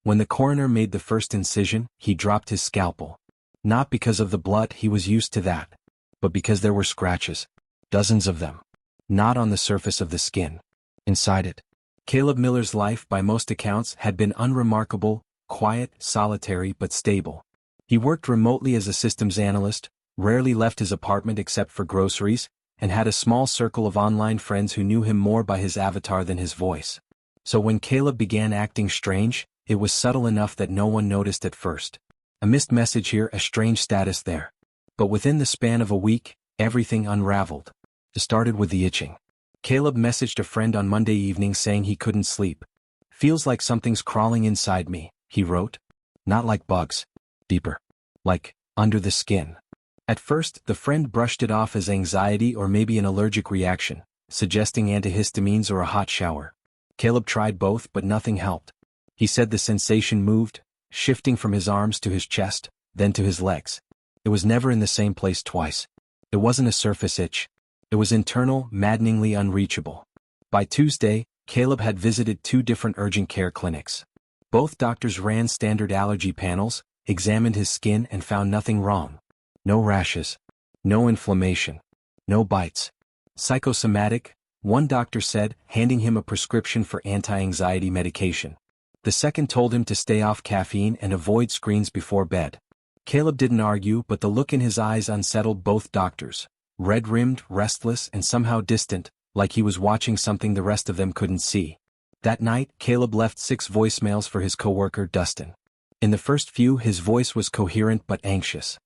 When the coroner made the first incision, he dropped his scalpel. Not because of the blood, he was used to that, but because there were scratches. Dozens of them. Not on the surface of the skin. Inside it. Caleb Miller's life, by most accounts, had been unremarkable, quiet, solitary, but stable. He worked remotely as a systems analyst, rarely left his apartment except for groceries, and had a small circle of online friends who knew him more by his avatar than his voice. So when Caleb began acting strange, it was subtle enough that no one noticed at first. A missed message here, a strange status there. But within the span of a week, everything unraveled. It started with the itching. Caleb messaged a friend on Monday evening saying he couldn't sleep. "Feels like something's crawling inside me," he wrote. Not like bugs. Deeper. Like, under the skin. At first, the friend brushed it off as anxiety or maybe an allergic reaction, suggesting antihistamines or a hot shower. Caleb tried both, but nothing helped. He said the sensation moved, shifting from his arms to his chest, then to his legs. It was never in the same place twice. It wasn't a surface itch. It was internal, maddeningly unreachable. By Tuesday, Caleb had visited 2 different urgent care clinics. Both doctors ran standard allergy panels, examined his skin and found nothing wrong. No rashes. No inflammation. No bites. Psychosomatic, one doctor said, handing him a prescription for anti-anxiety medication. The second told him to stay off caffeine and avoid screens before bed. Caleb didn't argue, but the look in his eyes unsettled both doctors. Red-rimmed, restless, and somehow distant, like he was watching something the rest of them couldn't see. That night, Caleb left 6 voicemails for his coworker Dustin. In the first few, his voice was coherent but anxious.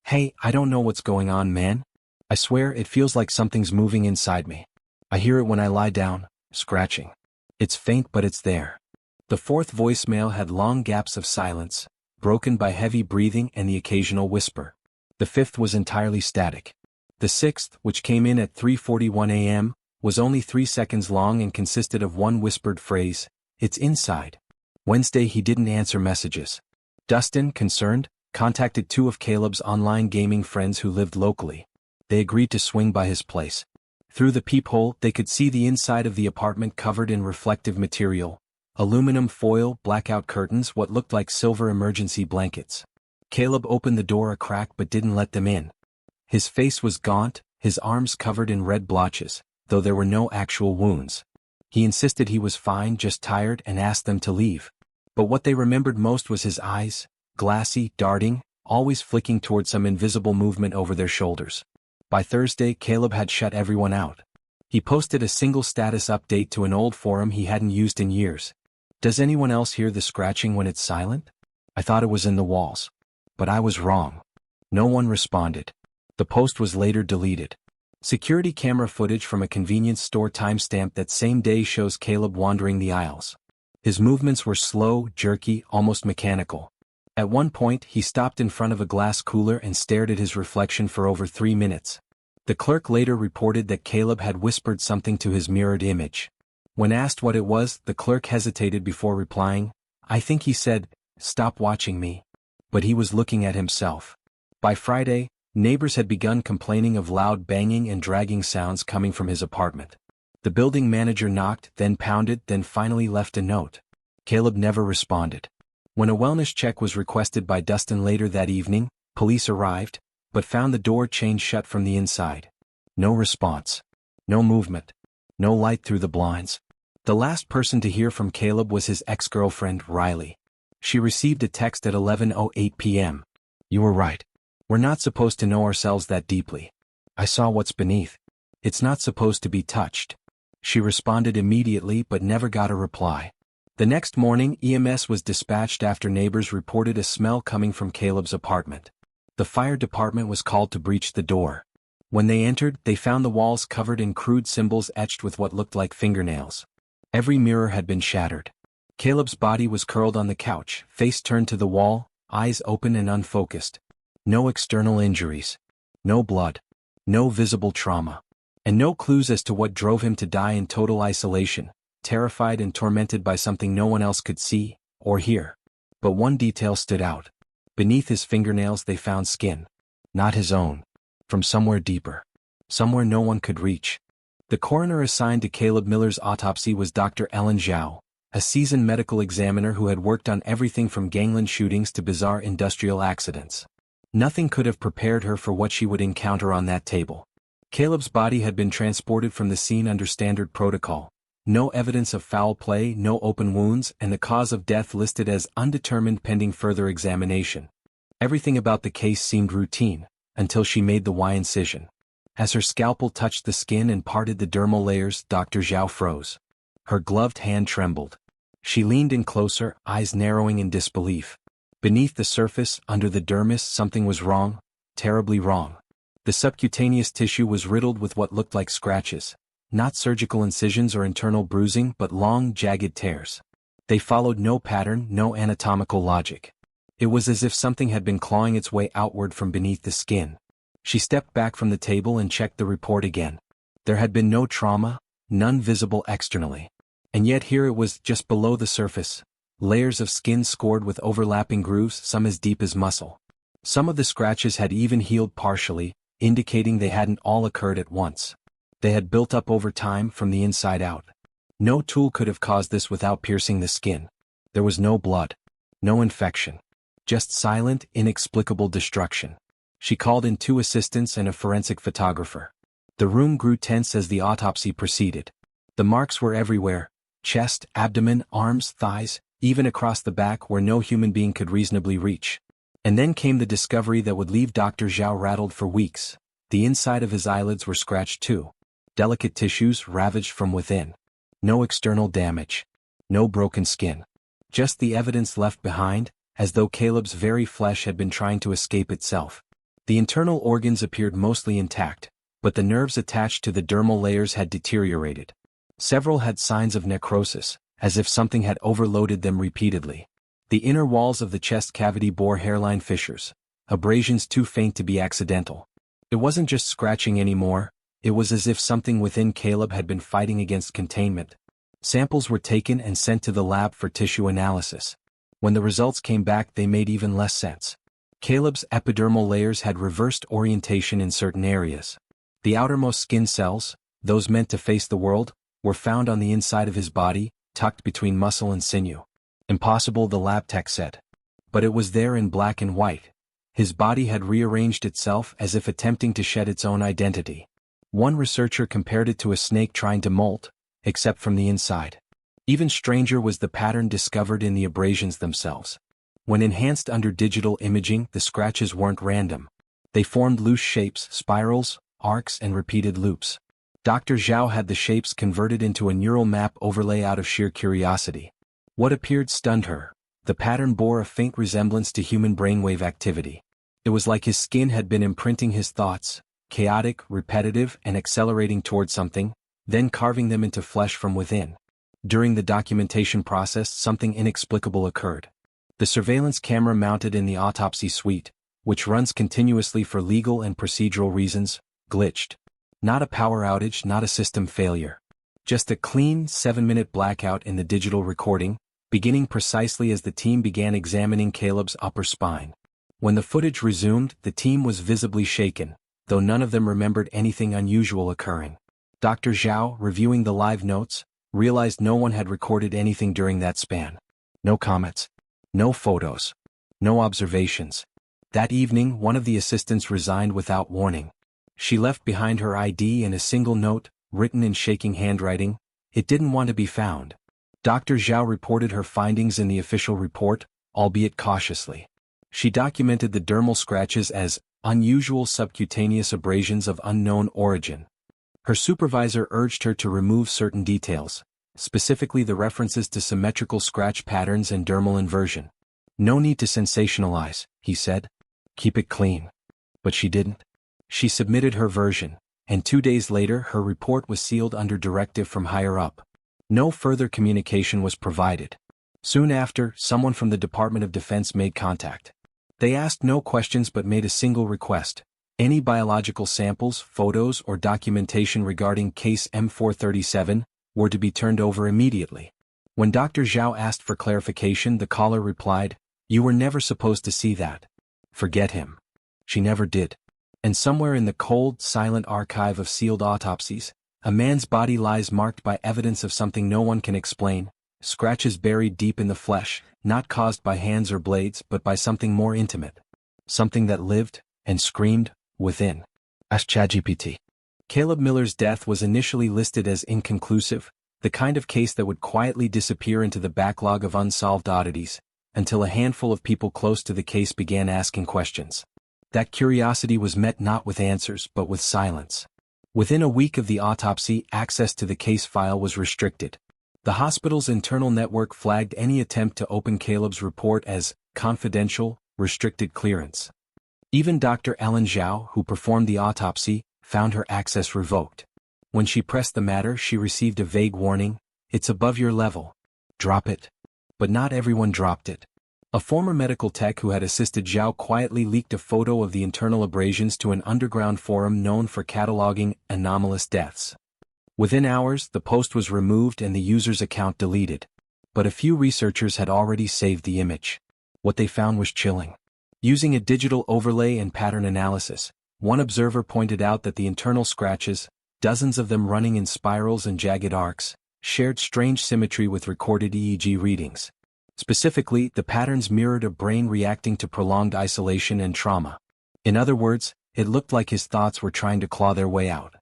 "Hey, I don't know what's going on, man. I swear it feels like something's moving inside me. I hear it when I lie down, scratching. It's faint but it's there." The 4th voicemail had long gaps of silence, broken by heavy breathing and the occasional whisper. The 5th was entirely static. The 6th, which came in at 3:41 a.m., was only 3 seconds long and consisted of one whispered phrase, "It's inside." Wednesday he didn't answer messages. Dustin, concerned, contacted 2 of Caleb's online gaming friends who lived locally. They agreed to swing by his place. Through the peephole, they could see the inside of the apartment covered in reflective material. Aluminum foil, blackout curtains, what looked like silver emergency blankets. Caleb opened the door a crack but didn't let them in. His face was gaunt, his arms covered in red blotches, though there were no actual wounds. He insisted he was fine, just tired, and asked them to leave. But what they remembered most was his eyes, glassy, darting, always flicking toward some invisible movement over their shoulders. By Thursday, Caleb had shut everyone out. He posted a single status update to an old forum he hadn't used in years. "Does anyone else hear the scratching when it's silent? I thought it was in the walls. But I was wrong." No one responded. The post was later deleted. Security camera footage from a convenience store timestamp that same day shows Caleb wandering the aisles. His movements were slow, jerky, almost mechanical. At one point, he stopped in front of a glass cooler and stared at his reflection for over 3 minutes. The clerk later reported that Caleb had whispered something to his mirrored image. When asked what it was, the clerk hesitated before replying. "I think he said, 'Stop watching me.'" But he was looking at himself. By Friday, neighbors had begun complaining of loud banging and dragging sounds coming from his apartment. The building manager knocked, then pounded, then finally left a note. Caleb never responded. When a wellness check was requested by Dustin later that evening, police arrived, but found the door chained shut from the inside. No response. No movement. No light through the blinds. The last person to hear from Caleb was his ex-girlfriend, Riley. She received a text at 11:08 p.m. "You were right. We're not supposed to know ourselves that deeply. I saw what's beneath. It's not supposed to be touched." She responded immediately but never got a reply. The next morning, EMS was dispatched after neighbors reported a smell coming from Caleb's apartment. The fire department was called to breach the door. When they entered, they found the walls covered in crude symbols etched with what looked like fingernails. Every mirror had been shattered. Caleb's body was curled on the couch, face turned to the wall, eyes open and unfocused. No external injuries. No blood. No visible trauma. And no clues as to what drove him to die in total isolation, terrified and tormented by something no one else could see or hear. But one detail stood out. Beneath his fingernails they found skin. Not his own. From somewhere deeper. Somewhere no one could reach. The coroner assigned to Caleb Miller's autopsy was Dr. Ellen Zhao, a seasoned medical examiner who had worked on everything from gangland shootings to bizarre industrial accidents. Nothing could have prepared her for what she would encounter on that table. Caleb's body had been transported from the scene under standard protocol. No evidence of foul play, no open wounds, and the cause of death listed as undetermined pending further examination. Everything about the case seemed routine, until she made the Y incision. As her scalpel touched the skin and parted the dermal layers, Dr. Zhao froze. Her gloved hand trembled. She leaned in closer, eyes narrowing in disbelief. Beneath the surface, under the dermis, something was wrong, terribly wrong. The subcutaneous tissue was riddled with what looked like scratches, not surgical incisions or internal bruising but long, jagged tears. They followed no pattern, no anatomical logic. It was as if something had been clawing its way outward from beneath the skin. She stepped back from the table and checked the report again. There had been no trauma, none visible externally. And yet here it was, just below the surface. Layers of skin scored with overlapping grooves, some as deep as muscle. Some of the scratches had even healed partially, indicating they hadn't all occurred at once. They had built up over time from the inside out. No tool could have caused this without piercing the skin. There was no blood. No infection. Just silent, inexplicable destruction. She called in 2 assistants and a forensic photographer. The room grew tense as the autopsy proceeded. The marks were everywhere. Chest, abdomen, arms, thighs, even across the back where no human being could reasonably reach. And then came the discovery that would leave Dr. Zhao rattled for weeks. The inside of his eyelids were scratched too. Delicate tissues ravaged from within. No external damage. No broken skin. Just the evidence left behind, as though Caleb's very flesh had been trying to escape itself. The internal organs appeared mostly intact, but the nerves attached to the dermal layers had deteriorated. Several had signs of necrosis, as if something had overloaded them repeatedly. The inner walls of the chest cavity bore hairline fissures, abrasions too faint to be accidental. It wasn't just scratching anymore, it was as if something within Caleb had been fighting against containment. Samples were taken and sent to the lab for tissue analysis. When the results came back, they made even less sense. Caleb's epidermal layers had reversed orientation in certain areas. The outermost skin cells, those meant to face the world, were found on the inside of his body, tucked between muscle and sinew. Impossible, the lab tech said. But it was there in black and white. His body had rearranged itself as if attempting to shed its own identity. One researcher compared it to a snake trying to molt, except from the inside. Even stranger was the pattern discovered in the abrasions themselves. When enhanced under digital imaging, the scratches weren't random. They formed loose shapes, spirals, arcs, and repeated loops. Dr. Zhao had the shapes converted into a neural map overlay out of sheer curiosity. What appeared stunned her. The pattern bore a faint resemblance to human brainwave activity. It was like his skin had been imprinting his thoughts, chaotic, repetitive, and accelerating toward something, then carving them into flesh from within. During the documentation process, something inexplicable occurred. The surveillance camera mounted in the autopsy suite, which runs continuously for legal and procedural reasons, glitched. Not a power outage, not a system failure. Just a clean, 7-minute blackout in the digital recording, beginning precisely as the team began examining Caleb's upper spine. When the footage resumed, the team was visibly shaken, though none of them remembered anything unusual occurring. Dr. Zhao, reviewing the live notes, realized no one had recorded anything during that span. No comments. No photos. No observations. That evening, one of the assistants resigned without warning. She left behind her ID and a single note, written in shaking handwriting. It didn't want to be found. Dr. Zhao reported her findings in the official report, albeit cautiously. She documented the dermal scratches as unusual subcutaneous abrasions of unknown origin. Her supervisor urged her to remove certain details, specifically the references to symmetrical scratch patterns and dermal inversion. No need to sensationalize, he said. Keep it clean. But she didn't. She submitted her version, and 2 days later her report was sealed under directive from higher up. No further communication was provided. Soon after, someone from the Department of Defense made contact. They asked no questions but made a single request. Any biological samples, photos, or documentation regarding case M437 were to be turned over immediately. When Dr. Zhao asked for clarification, the caller replied, "You were never supposed to see that. Forget him." She never did. And somewhere in the cold, silent archive of sealed autopsies, a man's body lies marked by evidence of something no one can explain, scratches buried deep in the flesh, not caused by hands or blades but by something more intimate. Something that lived, and screamed, within. Ask ChatGPT. Caleb Miller's death was initially listed as inconclusive, the kind of case that would quietly disappear into the backlog of unsolved oddities, until a handful of people close to the case began asking questions. That curiosity was met not with answers but with silence. Within a week of the autopsy, access to the case file was restricted. The hospital's internal network flagged any attempt to open Caleb's report as confidential, restricted clearance. Even Dr. Ellen Zhao, who performed the autopsy, found her access revoked. When she pressed the matter, she received a vague warning: "It's above your level. Drop it." But not everyone dropped it. A former medical tech who had assisted Zhao quietly leaked a photo of the internal abrasions to an underground forum known for cataloging anomalous deaths. Within hours, the post was removed and the user's account deleted. But a few researchers had already saved the image. What they found was chilling. Using a digital overlay and pattern analysis, one observer pointed out that the internal scratches, dozens of them running in spirals and jagged arcs, shared strange symmetry with recorded EEG readings. Specifically, the patterns mirrored a brain reacting to prolonged isolation and trauma. In other words, it looked like his thoughts were trying to claw their way out.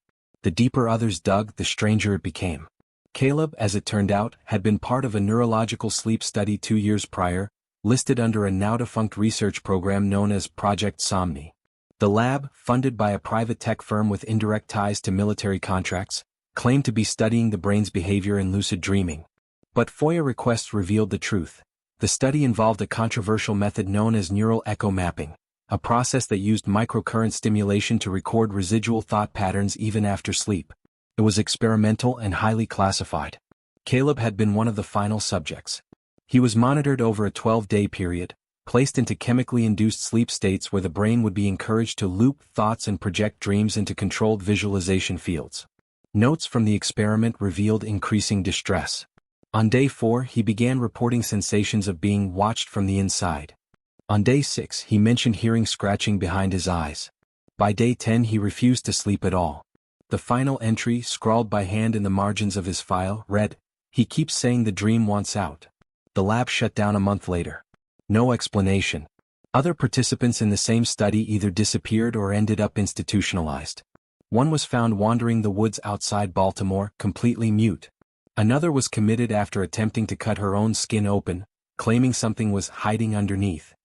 The deeper others dug, the stranger it became. Caleb, as it turned out, had been part of a neurological sleep study 2 years prior, listed under a now-defunct research program known as Project Somni. The lab, funded by a private tech firm with indirect ties to military contracts, claimed to be studying the brain's behavior in lucid dreaming. But FOIA requests revealed the truth. The study involved a controversial method known as neural echo mapping, a process that used microcurrent stimulation to record residual thought patterns even after sleep. It was experimental and highly classified. Caleb had been one of the final subjects. He was monitored over a 12-day period, placed into chemically induced sleep states where the brain would be encouraged to loop thoughts and project dreams into controlled visualization fields. Notes from the experiment revealed increasing distress. On day 4, he began reporting sensations of being watched from the inside. On day 6, he mentioned hearing scratching behind his eyes. By day 10, he refused to sleep at all. The final entry, scrawled by hand in the margins of his file, read, "He keeps saying the dream wants out." The lab shut down a month later. No explanation. Other participants in the same study either disappeared or ended up institutionalized. One was found wandering the woods outside Baltimore, completely mute. Another was committed after attempting to cut her own skin open, claiming something was hiding underneath.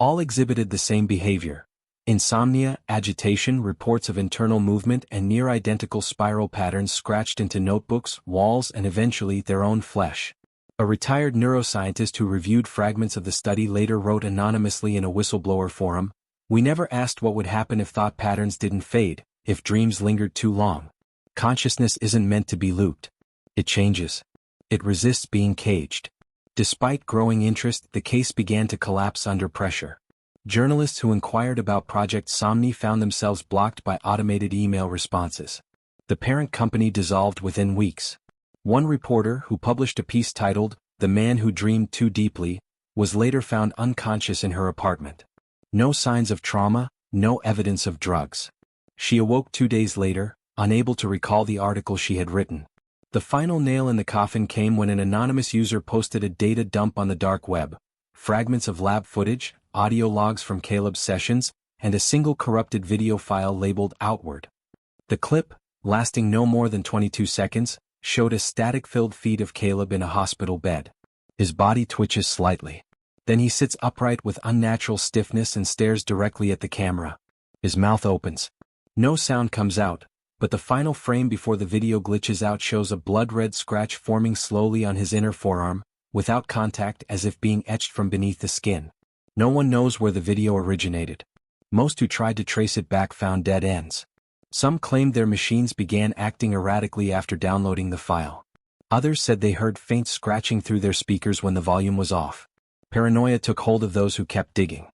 All exhibited the same behavior: insomnia, agitation, reports of internal movement, and near-identical spiral patterns scratched into notebooks, walls, and eventually their own flesh. A retired neuroscientist who reviewed fragments of the study later wrote anonymously in a whistleblower forum, "We never asked what would happen if thought patterns didn't fade, if dreams lingered too long. Consciousness isn't meant to be looped. It changes. It resists being caged." Despite growing interest, the case began to collapse under pressure. Journalists who inquired about Project Somni found themselves blocked by automated email responses. The parent company dissolved within weeks. One reporter, who published a piece titled, "The Man Who Dreamed Too Deeply," was later found unconscious in her apartment. No signs of trauma, no evidence of drugs. She awoke 2 days later, unable to recall the article she had written. The final nail in the coffin came when an anonymous user posted a data dump on the dark web: fragments of lab footage, audio logs from Caleb's sessions, and a single corrupted video file labeled "Outward." The clip, lasting no more than 22 seconds, showed a static-filled feed of Caleb in a hospital bed. His body twitches slightly. Then he sits upright with unnatural stiffness and stares directly at the camera. His mouth opens. No sound comes out, but the final frame before the video glitches out shows a blood-red scratch forming slowly on his inner forearm, without contact, as if being etched from beneath the skin. No one knows where the video originated. Most who tried to trace it back found dead ends. Some claimed their machines began acting erratically after downloading the file. Others said they heard faint scratching through their speakers when the volume was off. Paranoia took hold of those who kept digging.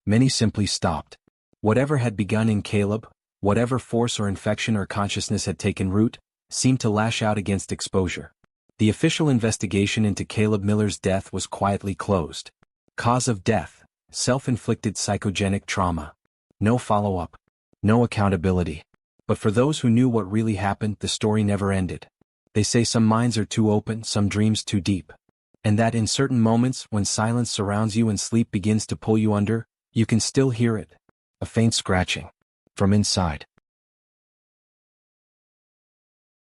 Many simply stopped. Whatever had begun in Caleb, whatever force or infection or consciousness had taken root, seemed to lash out against exposure. The official investigation into Caleb Miller's death was quietly closed. Cause of death: self-inflicted psychogenic trauma. No follow-up. No accountability. But for those who knew what really happened, the story never ended. They say some minds are too open, some dreams too deep. And that in certain moments when silence surrounds you and sleep begins to pull you under, you can still hear it. A faint scratching. From inside.